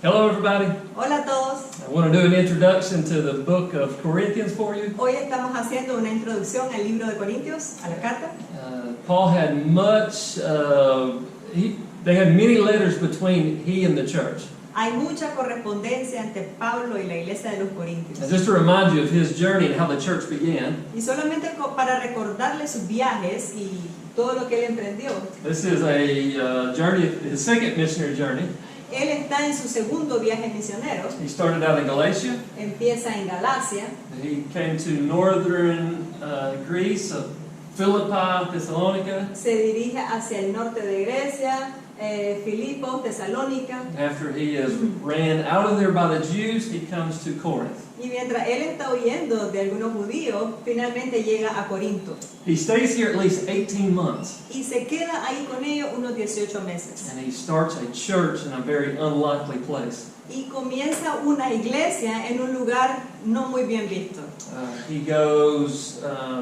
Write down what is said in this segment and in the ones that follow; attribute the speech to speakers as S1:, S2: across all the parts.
S1: Hello everybody.
S2: Hola a todos.
S1: I want to do an introduction to the book of Corinthians for you.
S2: Hoy estamos haciendo una introducción al libro de Corintios, a la carta.
S1: Paul had they had many letters between he and the church.
S2: Hay mucha correspondencia entre Pablo y la iglesia de los Corintios.
S1: And just to remind you of his journey and how the church began.
S2: Y solamente para recordarle sus viajes y todo lo que él emprendió.
S1: This is a journey, his second missionary journey.
S2: Él está en su segundo viaje misionero.
S1: He started out in Galatia.
S2: Empieza en Galacia.
S1: He came to northern Greece, Philippi, Thessalonica.
S2: Se dirige hacia el norte de Grecia, Filipos, Tesalónica.
S1: After he is ran out of there by the Jews, he comes to Corinth.
S2: Y mientras él está huyendo de algunos judíos, finalmente llega a Corinto.
S1: He stays here at least 18 months.
S2: Y se queda ahí con ellos unos 18 meses.
S1: And he starts a church in a very unlikely place.
S2: Y comienza una iglesia en un lugar no muy bien visto.
S1: He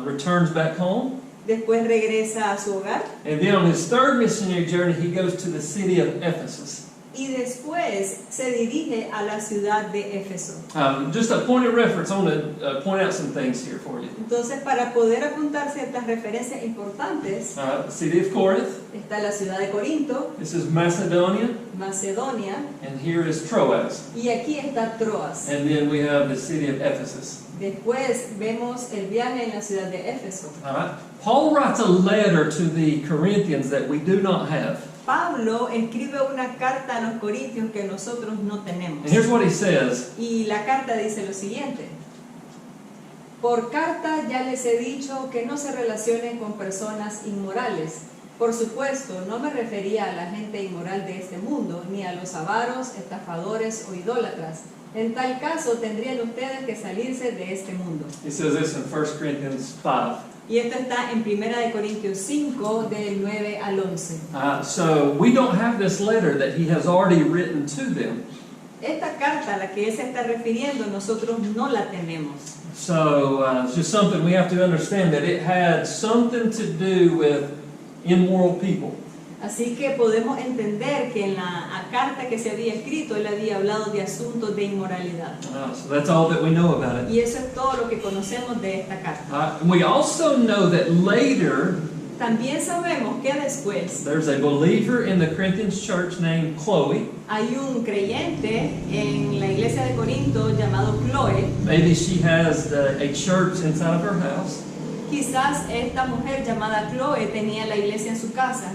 S1: returns back home.
S2: Después regresa a su hogar.
S1: And then on his third missionary journey, he goes to the city of Ephesus.
S2: Y después se dirige a la ciudad de Éfeso.
S1: Just a point of reference, I want to point out some things here for you.
S2: Entonces, para poder apuntar ciertas referencias importantes,
S1: The city of Corinth.
S2: está la ciudad de Corinto,
S1: This is Macedonia.
S2: Macedonia,
S1: And here is Troas.
S2: y aquí está Troas.
S1: And then we have the city of Ephesus.
S2: Después vemos el viaje en la ciudad de Éfeso.
S1: Paul writes a letter to the Corinthians that we do not have.
S2: Pablo escribe una carta a los corintios que nosotros no tenemos.
S1: And here's what he says.
S2: Y la carta dice lo siguiente: por carta ya les he dicho que no se relacionen con personas inmorales. Por supuesto, no me refería a la gente inmoral de este mundo, ni a los avaros, estafadores o idólatras. En tal caso, tendrían ustedes que salirse de este mundo.
S1: He says this in 1 Corinthians 5.
S2: Y esto está en 1 Corintios 5, del 9 al 11.
S1: So we don't have this letter that he has already written to them.
S2: Esta carta a la que él se está refiriendo, nosotros no la tenemos.
S1: So it's just something we have to understand, that it had something to do with immoral people.
S2: Así que podemos entender que en la carta que se había escrito, él había hablado de asuntos de inmoralidad.
S1: So that's all that we know about it.
S2: Y eso es todo lo que conocemos de esta carta.
S1: We also know that later
S2: También sabemos que después
S1: there's a believer in the Corinthians church named Chloe.
S2: hay un creyente en la iglesia de Corinto llamado Chloe.
S1: Maybe she has a church inside of her house.
S2: Quizás esta mujer llamada Chloe tenía la iglesia en su casa.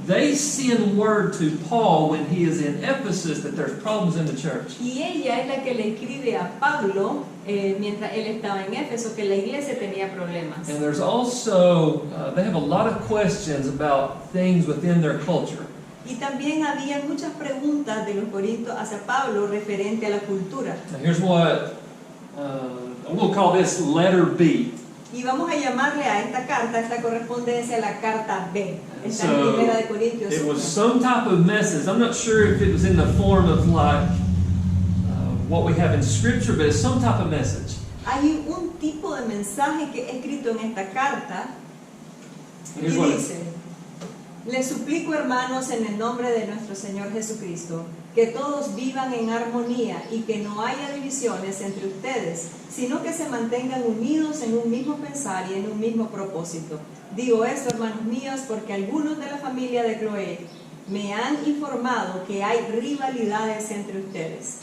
S1: They send word to Paul when he is in Ephesus that there's problems in the church.
S2: Y ella es la que le escribe a Pablo mientras él estaba en Éfeso que la iglesia tenía problemas.
S1: And there's also, they have a lot of questions about things within their culture.
S2: Y también había muchas preguntas de los corintios hacia Pablo referente a la cultura.
S1: Now here's what, we'll call this letter B.
S2: Y vamos a llamarle a esta carta, esta correspondencia, la carta B. Está en
S1: So,
S2: 1 Corintios
S1: it
S2: 1.
S1: was some type of message. I'm not sure if it was in the form of like what we have in Scripture, but it's some type of message.
S2: Hay un tipo de mensaje que he escrito en esta carta y
S1: Here's what it
S2: dice: les suplico, hermanos, en el nombre de nuestro Señor Jesucristo, que todos vivan en armonía y que no haya divisiones entre ustedes, sino que se mantengan unidos en un mismo pensar y en un mismo propósito. Digo esto, hermanos míos, porque algunos de la familia de Chloe me han informado que hay rivalidades entre ustedes.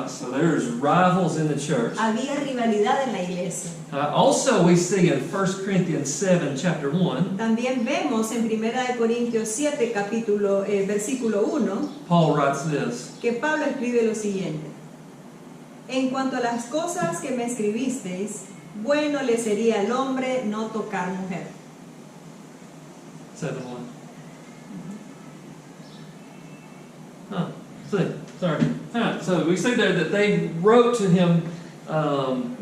S1: So there's rivals in the church.
S2: Había rivalidad en la iglesia.
S1: Also we see in 1 Corinthians 7, chapter 1,
S2: También vemos en 1 Corintios 7, versículo 1,
S1: Paul writes this.
S2: que Pablo escribe lo siguiente: en cuanto a las cosas que me escribisteis, bueno le sería al hombre no tocar mujer.
S1: 7:1. Sorry. So we see there that they wrote to him,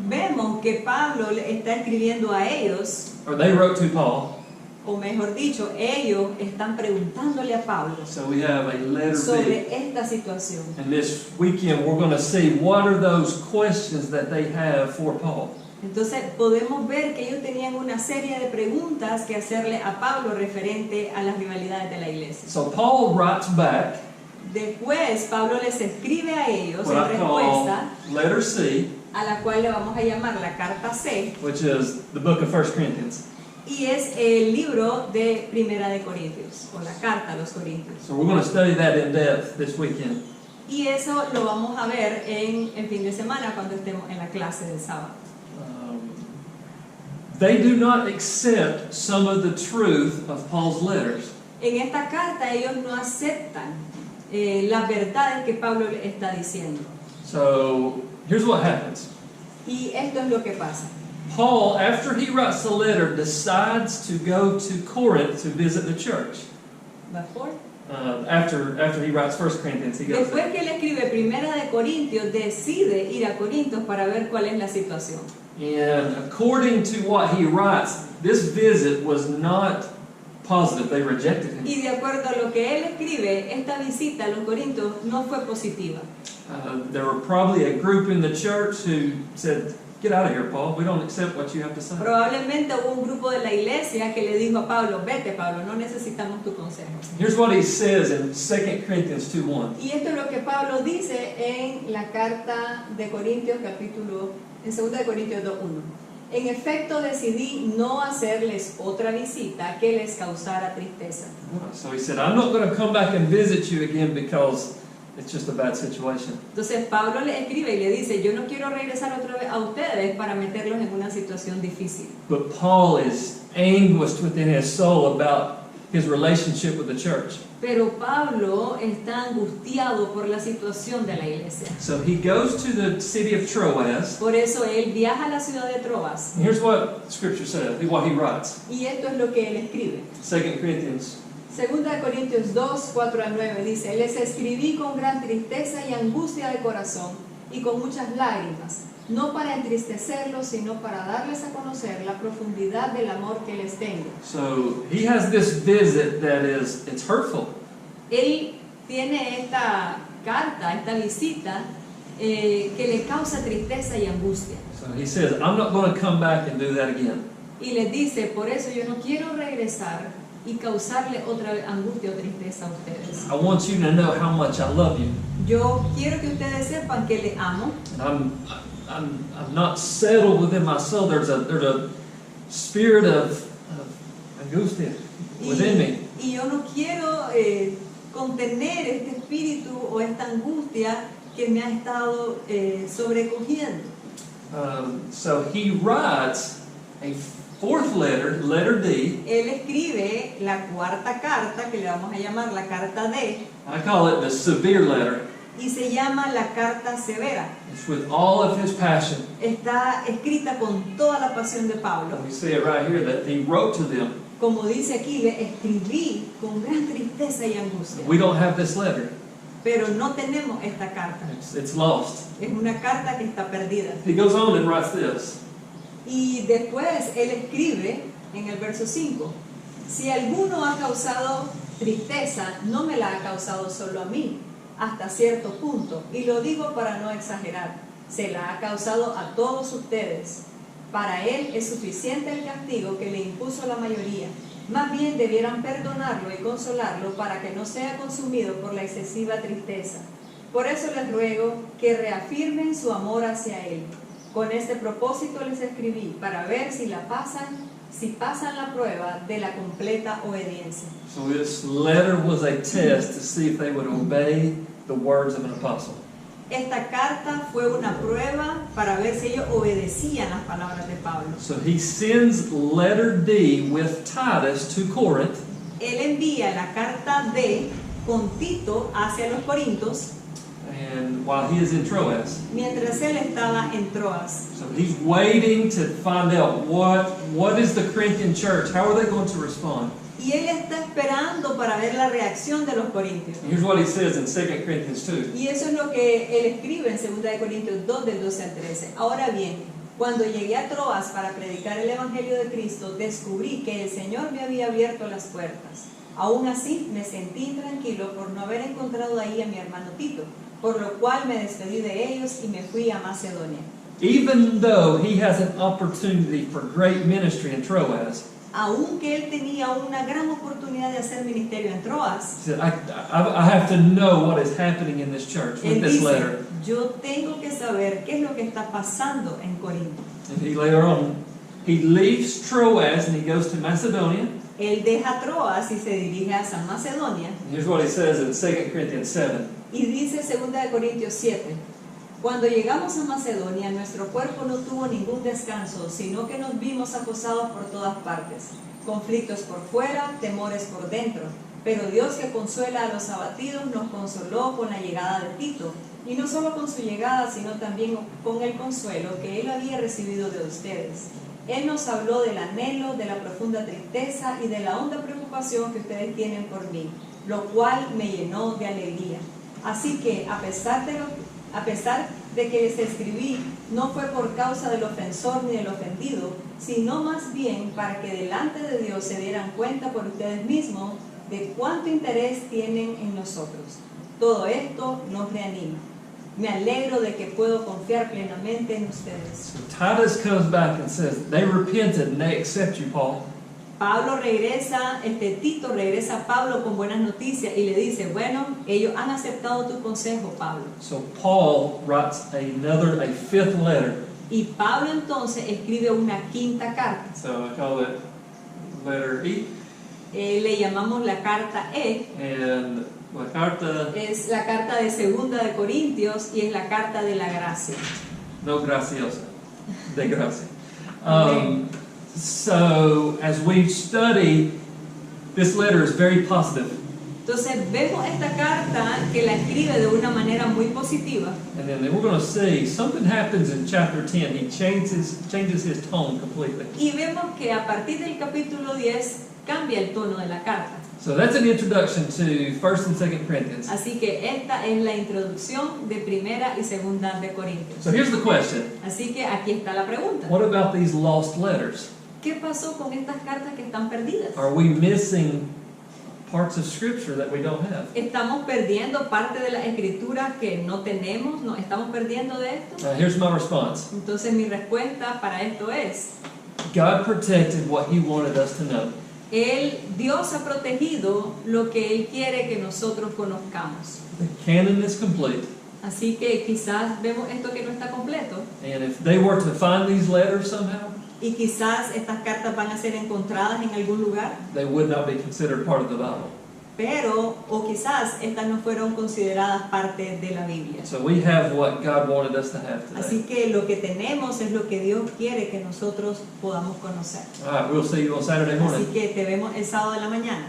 S2: Vemos que Pablo le está escribiendo a ellos,
S1: or they wrote to Paul.
S2: o mejor dicho, ellos están preguntándole a Pablo
S1: So we have a letter B.
S2: sobre esta situación.
S1: And this weekend we're going to see what are those questions that they have for Paul.
S2: Entonces podemos ver que ellos tenían una serie de preguntas que hacerle a Pablo referente a las rivalidades de la iglesia.
S1: So Paul writes back
S2: Después Pablo les escribe a ellos
S1: what
S2: en
S1: I call
S2: respuesta,
S1: letter C,
S2: a la cual le vamos a llamar la carta C,
S1: which is the book of 1 Corinthians.
S2: y es el libro de Primera de Corintios, o la carta a los Corintios.
S1: So we're going to study that in depth this weekend.
S2: Y eso lo vamos a ver en el fin de semana cuando estemos en la clase del sábado.
S1: They do not accept some of the truth of Paul's letters.
S2: En esta carta ellos no aceptan las verdades que Pablo le está diciendo.
S1: So here's what happens.
S2: Y esto es lo que pasa.
S1: Paul, after he writes the letter, decides to go to Corinth to visit the church.
S2: Before.
S1: After he writes 1 Corinthians, he goes
S2: Después
S1: there.
S2: que él escribe Primera de Corintios, decide ir a Corintios para ver cuál es la situación.
S1: And according to what he writes, this visit was not positive. They rejected him.
S2: Y de acuerdo a lo que él escribe, esta visita a los Corintios no fue positiva.
S1: There were probably a group in the church who said, "Get out of here, Paul. We don't accept what you have to say."
S2: Probablemente hubo un grupo de la iglesia que le dijo a Pablo, vete Pablo, no necesitamos tu consejo.
S1: Here's what he says in 2 Corinthians 2:1.
S2: Y esto es lo que Pablo dice en la carta de Corintios, en 2 de Corintios 2:1. En efecto decidí no hacerles otra visita que les causara tristeza.
S1: So he said, "I'm not going to come back and visit you again because it's just a bad situation."
S2: Entonces Pablo le escribe y le dice, yo no quiero regresar otra vez a ustedes para meterlos en una situación difícil.
S1: But Paul is anguished within his soul about his relationship with the church.
S2: Pero Pablo está angustiado por la situación de la iglesia.
S1: So he goes to the city of Troas.
S2: Por eso él viaja a la ciudad de Troas.
S1: And here's what Scripture says, what he writes.
S2: Y esto es lo que él escribe.
S1: 2 Corinthians.
S2: Segunda de Corintios 2, 4 al 9 dice, les escribí con gran tristeza y angustia de corazón y con muchas lágrimas, no para entristecerlos, sino para darles a conocer la profundidad del amor que les tengo.
S1: So he has this visit that it's hurtful.
S2: Él tiene esta carta, esta visita, que le causa tristeza y angustia.
S1: So he says, "I'm not going to come back and do that again."
S2: Y les dice, por eso yo no quiero regresar y causarle otra vez angustia o tristeza a ustedes.
S1: I want you to know how much I love you.
S2: Yo quiero que ustedes sepan que les amo.
S1: And I'm not settled within my soul. There's a spirit of angustia within me.
S2: Y yo no quiero contener este espíritu o esta angustia que me ha estado sobrecogiendo.
S1: So he writes a fourth letter, letter D.
S2: Él escribe la cuarta carta, que le vamos a llamar la carta D,
S1: I call it the severe letter.
S2: y se llama la carta severa.
S1: It's with all of his passion.
S2: Está escrita con toda la pasión de Pablo.
S1: We see it right here that he wrote to them.
S2: Como dice aquí, le escribí con gran tristeza y angustia.
S1: We don't have this letter.
S2: Pero no tenemos esta carta.
S1: It's lost.
S2: Es una carta que está perdida.
S1: He goes on and writes this.
S2: Y después él escribe en el verso 5, si alguno ha causado tristeza, no me la ha causado solo a mí, hasta cierto punto, y lo digo para no exagerar, se la ha causado a todos ustedes. Para él es suficiente el castigo que le impuso la mayoría. Más bien debieran perdonarlo y consolarlo para que no sea consumido por la excesiva tristeza. Por eso les ruego que reafirmen su amor hacia él. Con este propósito les escribí, para ver si pasan la prueba de la completa obediencia.
S1: So this letter was a test to see if they would obey the words of an apostle.
S2: Esta carta fue una prueba para ver si ellos obedecían las palabras de Pablo.
S1: So he sends letter D with Titus to Corinth.
S2: Él envía la carta D con Tito hacia los Corintios,
S1: And while he is in Troas.
S2: mientras él estaba en Troas.
S1: So he's waiting to find out what is the Corinthian church, how are they going to respond?
S2: Y él está esperando para ver la reacción de los corintios.
S1: And here's what he says in 2 Corinthians 2.
S2: Y eso es lo que él escribe en 2 de Corintios 2, del 12 al 13. Ahora bien, cuando llegué a Troas para predicar el Evangelio de Cristo, descubrí que el Señor me había abierto las puertas. Aún así, me sentí intranquilo por no haber encontrado ahí a mi hermano Tito, por lo cual me despedí de ellos y me fui a Macedonia.
S1: Even though he has an opportunity for great ministry in Troas,
S2: aunque él tenía una gran oportunidad de hacer ministerio en Troas,
S1: He said, I have to know what is happening in this church with
S2: él
S1: this
S2: dice,
S1: letter.
S2: yo tengo que saber qué es lo que está pasando en Corinto.
S1: And he later on, he leaves Troas and he goes to Macedonia.
S2: Él deja Troas y se dirige a San Macedonia.
S1: And here's what he says in 2 Corinthians 7.
S2: Y dice 2 de Corintios 7, cuando llegamos a Macedonia, nuestro cuerpo no tuvo ningún descanso, sino que nos vimos acosados por todas partes, conflictos por fuera, temores por dentro. Pero Dios, que consuela a los abatidos, nos consoló con la llegada de Tito, y no solo con su llegada, sino también con el consuelo que él había recibido de ustedes. Él nos habló del anhelo, de la profunda tristeza y de la honda preocupación que ustedes tienen por mí, lo cual me llenó de alegría. Así que, a pesar de que les escribí, no fue por causa del ofensor ni del ofendido, sino más bien para que delante de Dios se dieran cuenta por ustedes mismos de cuánto interés tienen en nosotros. Todo esto nos reanima. Me alegro de que puedo confiar plenamente en ustedes.
S1: So Titus comes back and says, they repented and they accept you, Paul.
S2: Tito regresa a Pablo con buenas noticias y le dice, bueno, ellos han aceptado tu consejo, Pablo.
S1: So Paul writes a fifth letter.
S2: Y Pablo entonces escribe una quinta carta.
S1: So I call it letter E.
S2: Le llamamos la carta E.
S1: And la carta,
S2: Es la carta de 2 de Corintios y es la carta de la gracia.
S1: no graciosa, de gracia.
S2: Amén.
S1: So as we study, this letter is very positive.
S2: Entonces vemos esta carta que la escribe de una manera muy positiva.
S1: And then we're going to see something happens in chapter 10. He changes his tone completely.
S2: Y vemos que a partir del capítulo 10 cambia el tono de la carta.
S1: So that's an introduction to 1st and 2nd Corinthians.
S2: Así que esta es la introducción de 1 y 2 de Corintios.
S1: So here's the question.
S2: Así que aquí está la pregunta.
S1: What about these lost letters?
S2: ¿Qué pasó con estas cartas que están perdidas?
S1: Are we missing parts of Scripture that we don't have?
S2: ¿Estamos perdiendo parte de las escrituras que no tenemos? ¿Nos estamos perdiendo de esto?
S1: Here's my response.
S2: Entonces mi respuesta para esto es,
S1: God protected what He wanted us to know.
S2: Dios ha protegido lo que Él quiere que nosotros conozcamos.
S1: The canon is complete.
S2: Así que quizás vemos esto que no está completo
S1: And if they were to find these letters somehow,
S2: y quizás estas cartas van a ser encontradas en algún lugar,
S1: they would not be considered part of the Bible.
S2: o quizás estas no fueron consideradas parte de la Biblia.
S1: So we have what God wanted us to have today.
S2: Así que lo que tenemos es lo que Dios quiere que nosotros podamos conocer.
S1: All right, we'll see you on Saturday
S2: Así
S1: morning.
S2: que te vemos el sábado de la mañana.